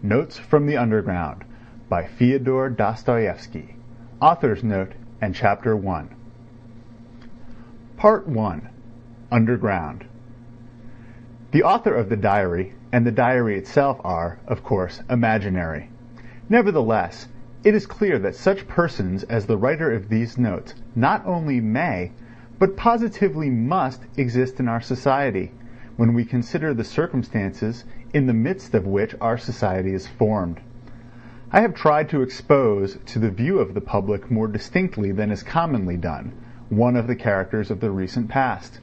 Notes from the Underground by Fyodor Dostoyevsky. Author's Note and Chapter 1. Part 1. Underground. The author of the diary and the diary itself are, of course, imaginary. Nevertheless, it is clear that such persons as the writer of these notes not only may, but positively must exist in our society, when we consider the circumstances in the midst of which our society is formed. I have tried to expose to the view of the public more distinctly than is commonly done one of the characters of the recent past.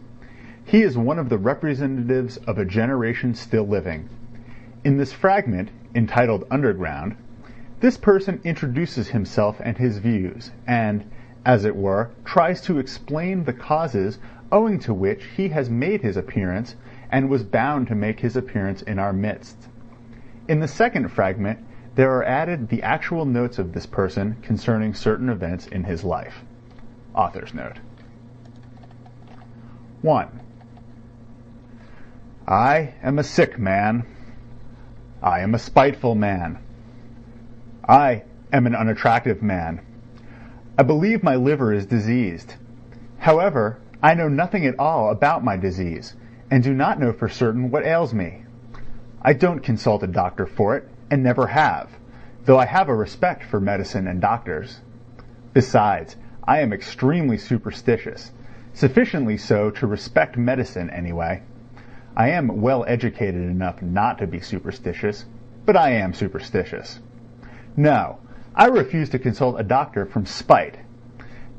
He is one of the representatives of a generation still living. In this fragment, entitled Underground, this person introduces himself and his views, and, as it were, tries to explain the causes owing to which he has made his appearance and was bound to make his appearance in our midst. In the second fragment, there are added the actual notes of this person concerning certain events in his life. Author's Note. 1. I am a sick man. I am a spiteful man. I am an unattractive man. I believe my liver is diseased. However, I know nothing at all about my disease, and do not know for certain what ails me. I don't consult a doctor for it, and never have, though I have a respect for medicine and doctors. Besides, I am extremely superstitious, sufficiently so to respect medicine anyway. I am well educated enough not to be superstitious, but I am superstitious. No, I refuse to consult a doctor from spite.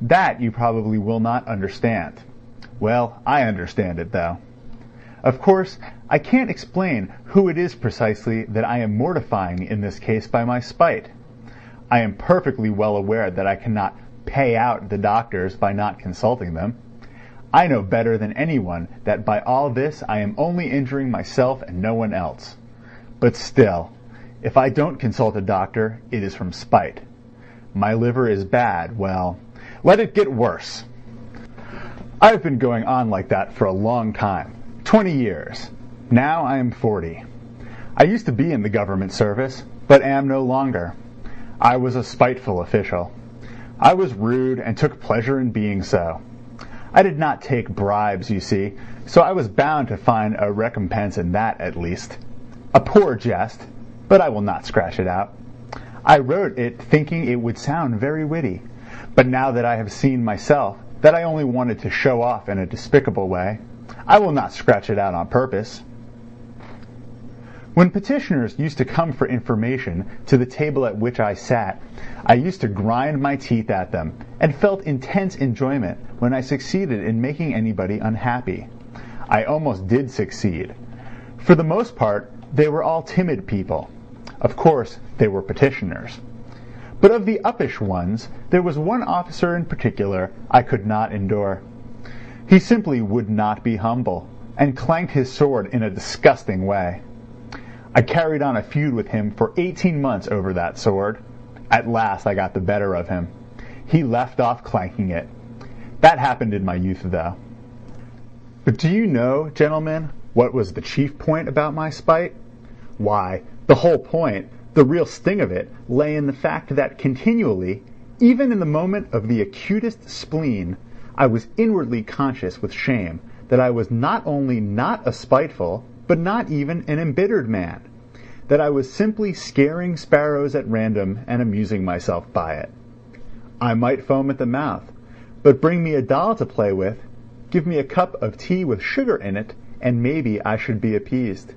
That you probably will not understand. Well, I understand it, though. Of course, I can't explain who it is precisely that I am mortifying in this case by my spite. I am perfectly well aware that I cannot pay out the doctors by not consulting them. I know better than anyone that by all this I am only injuring myself and no one else. But still, if I don't consult a doctor, it is from spite. My liver is bad, well, let it get worse. I've been going on like that for a long time. 20 years. Now I am 40. I used to be in the government service, but am no longer. I was a spiteful official. I was rude and took pleasure in being so. I did not take bribes, you see, so I was bound to find a recompense in that at least. A poor jest, but I will not scratch it out. I wrote it thinking it would sound very witty, but now that I have seen myself that I only wanted to show off in a despicable way, I will not scratch it out on purpose. When petitioners used to come for information to the table at which I sat, I used to grind my teeth at them, and felt intense enjoyment when I succeeded in making anybody unhappy. I almost did succeed. For the most part, they were all timid people. Of course, they were petitioners. But of the uppish ones, there was one officer in particular I could not endure. He simply would not be humble, and clanked his sword in a disgusting way. I carried on a feud with him for 18 months over that sword. At last I got the better of him. He left off clanking it. That happened in my youth, though. But do you know, gentlemen, what was the chief point about my spite? Why, the whole point, the real sting of it, lay in the fact that continually, even in the moment of the acutest spleen, I was inwardly conscious with shame that I was not only not a spiteful, but not even an embittered man, that I was simply scaring sparrows at random and amusing myself by it. I might foam at the mouth, but bring me a doll to play with, give me a cup of tea with sugar in it, and maybe I should be appeased.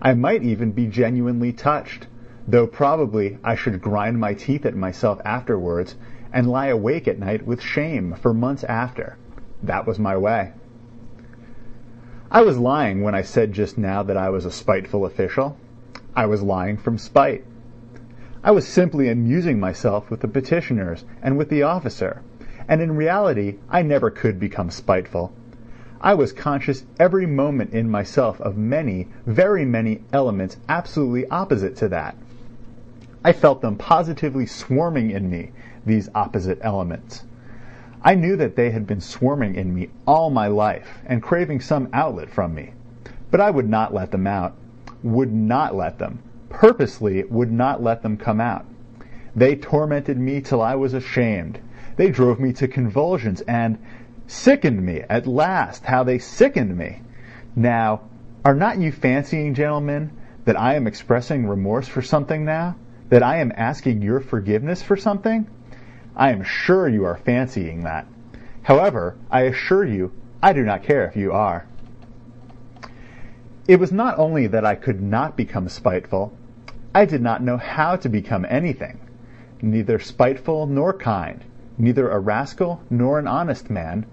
I might even be genuinely touched, though probably I should grind my teeth at myself afterwards and lie awake at night with shame for months after. That was my way. I was lying when I said just now that I was a spiteful official. I was lying from spite. I was simply amusing myself with the petitioners and with the officer, and in reality I never could become spiteful. I was conscious every moment in myself of many, very many elements absolutely opposite to that. I felt them positively swarming in me, these opposite elements. I knew that they had been swarming in me all my life and craving some outlet from me, but I would not let them out, would not let them, purposely would not let them come out. They tormented me till I was ashamed. They drove me to convulsions and sickened me. At last, how they sickened me. Now, are not you fancying, gentlemen, that I am expressing remorse for something now? That I am asking your forgiveness for something? I am sure you are fancying that. However, I assure you, I do not care if you are. It was not only that I could not become spiteful, I did not know how to become anything, neither spiteful nor kind, neither a rascal nor an honest man,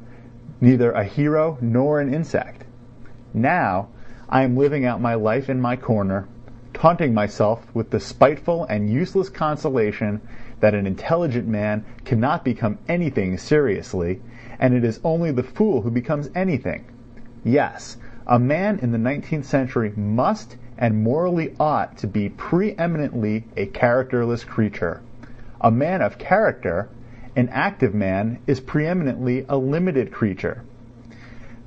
neither a hero nor an insect. Now I am living out my life in my corner, taunting myself with the spiteful and useless consolation that an intelligent man cannot become anything seriously, and it is only the fool who becomes anything. Yes, a man in the 19th century must and morally ought to be preeminently a characterless creature. A man of character, an active man, is preeminently a limited creature.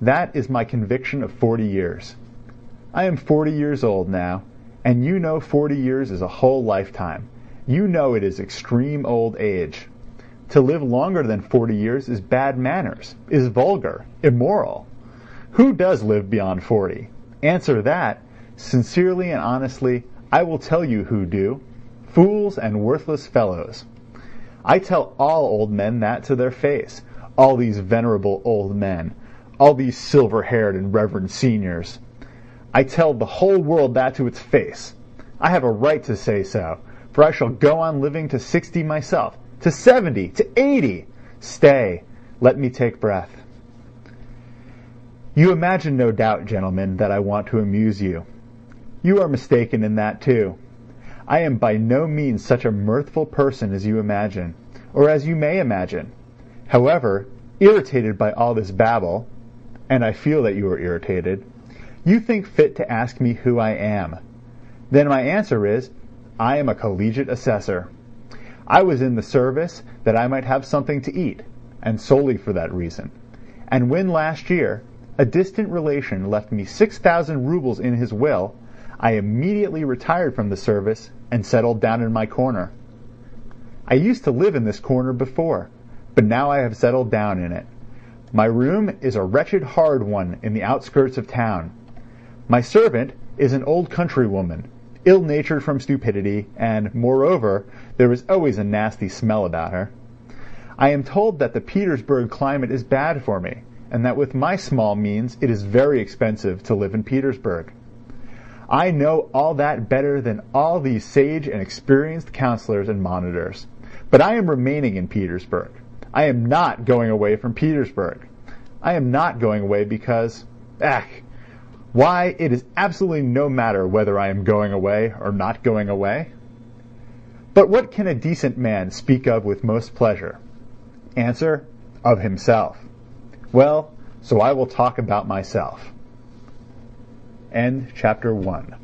That is my conviction of 40 years. I am 40 years old now, and you know 40 years is a whole lifetime. You know it is extreme old age. To live longer than 40 years is bad manners, is vulgar, immoral. Who does live beyond 40? Answer that. Sincerely and honestly, I will tell you who do. Fools and worthless fellows. I tell all old men that to their face. All these venerable old men. All these silver-haired and reverend seniors. I tell the whole world that to its face. I have a right to say so, for I shall go on living to 60 myself, to 70, to 80. Stay, let me take breath. You imagine, no doubt, gentlemen, that I want to amuse you. You are mistaken in that too. I am by no means such a mirthful person as you imagine, or as you may imagine. However, irritated by all this babble, and I feel that you are irritated, you think fit to ask me who I am. Then my answer is, I am a collegiate assessor. I was in the service that I might have something to eat, and solely for that reason. And when last year a distant relation left me 6,000 rubles in his will, I immediately retired from the service and settled down in my corner. I used to live in this corner before, but now I have settled down in it. My room is a wretched hard one in the outskirts of town. My servant is an old countrywoman, ill-natured from stupidity, and, moreover, there is always a nasty smell about her. I am told that the Petersburg climate is bad for me, and that with my small means it is very expensive to live in Petersburg. I know all that better than all these sage and experienced counselors and monitors. But I am remaining in Petersburg. I am not going away from Petersburg. I am not going away because, why, it is absolutely no matter whether I am going away or not going away. But what can a decent man speak of with most pleasure? Answer, of himself. Well, so I will talk about myself. End chapter 1.